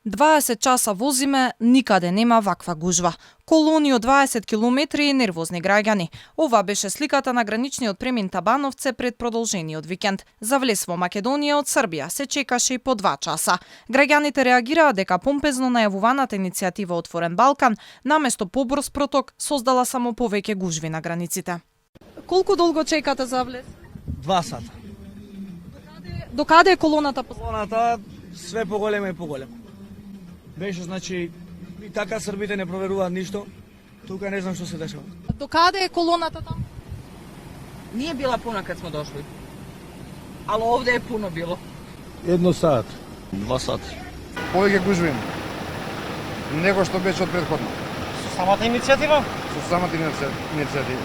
20 часа возиме, никаде нема ваква гужва. Колони од 20 километри и нервозни граѓани. Ова беше сликата на граничниот премин Табановце пред продолжениот викенд. За влез во Македонија од Србија се чекаше и по 2 часа. Граѓаните реагираа дека помпезно најавуваната иницијатива Отворен Балкан, наместо побрз проток, создала само повеќе гужви на границите. Колку долго чекате за влез? 2 сата. До каде е колоната? Колоната све поголема и поголема. Беше, значи, и така србите не проверуваат ништо. Тука не знам што се дешава. До каде е колоната таму? Nije bila puna kad smo došli, ali ovdje je puno bilo. 1 сат. 2 сата. Повеќе гужви има него што беше од претходно. Самата иницијатива? Со самата иницијатива.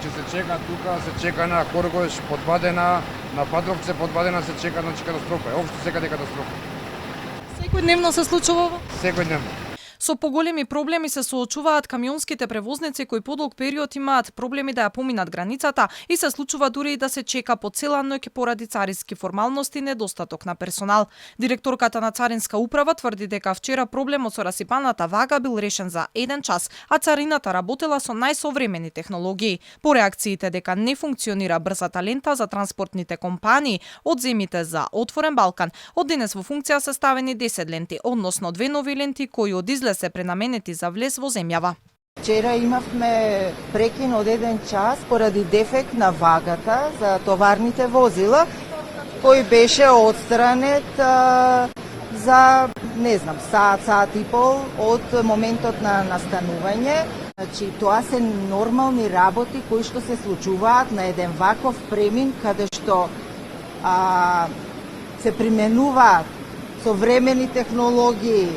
Че се чека тука, се чека на Хоргош, подвадена, на Патровце подвадена, се чека, значи катастрофа. Општо секаде катастрофа. Секојдневно се случува ова? Секојдневно. Со поголеми проблеми се соочуваат камионските превозници кои подолг период имаат проблеми да ја поминат границата и се случува дури и да се чека по цела ноќ поради царински формалности и недостаток на персонал. Директорката на Царинска управа тврди дека вчера проблемот со расипаната вага бил решен за 1 час, а царината работела со најсовремени технологии. По реакциите дека не функционира брзата лента за транспортните компании од земите за Отворен Балкан, од денес во функција се ставени 10 ленти, односно 2 нови ленти кои од се пренаменети за влез во земјава. Вчера имавме прекин од 1 час поради дефект на вагата за товарните возила, кој беше отстранет за, не знам, саат и пол од моментот на настанување. Значи, тоа се нормални работи кои што се случуваат на еден ваков премин, каде што се применуваат современи технологии.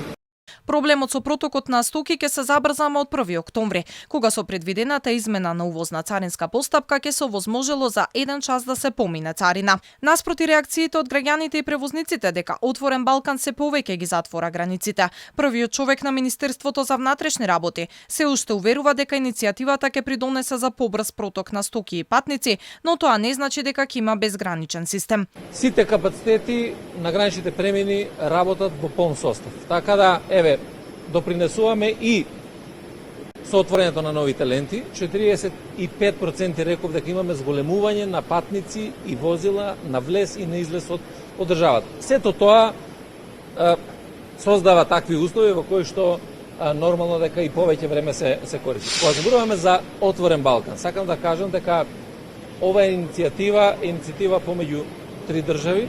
Проблемот со протокот на стоки ќе се забрзама од 1 октомври, кога со предвидената измена на увозна царинска постапка ќе се овозможело за 1 час да се помине царина. Наспроти реакциите од граѓаните и превозниците дека Отворен Балкан се повеќе ги затвора границите, првиот човек на Министерството за внатрешни работи се уште уверува дека иницијативата ќе придонесе за побрз проток на стоки и патници, но тоа не значи дека ќе има безграничен систем. Сите капацитети на граничните премини работат во полн состав. Така да, еве, допринесуваме и со отворањето на новите ленти. 45% реков дека имаме зголемување на патници и возила на влез и на излез од државата. Сето тоа создава такви услови во кои што нормално дека и повеќе време се користи. Кога зборуваме за Отворен Балкан, сакам да кажам дека ова е иницијатива помеѓу 3 држави,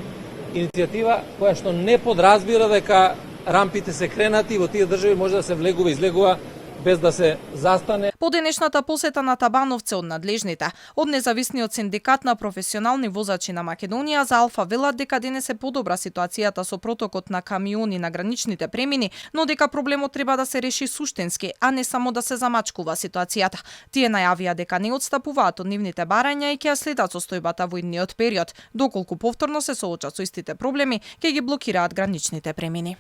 иницијатива која што не подразбира дека рампите се кренати и во тие држави може да се влегува и излегува без да се застане. По денешната посета на Табановце од надлежните, од независниот синдикат на професионални возачи на Македонија за Алфа велат дека денес е подобра ситуацијата со протокот на камиони на граничните премини, но дека проблемот треба да се реши суштински, а не само да се замачкува ситуацијата. Тие најавија дека не отстапуваат од нивните барања и ќе ја следат состојбата во идниот период, доколку повторно се соочат со истите проблеми, ќе ги блокираат граничните премини.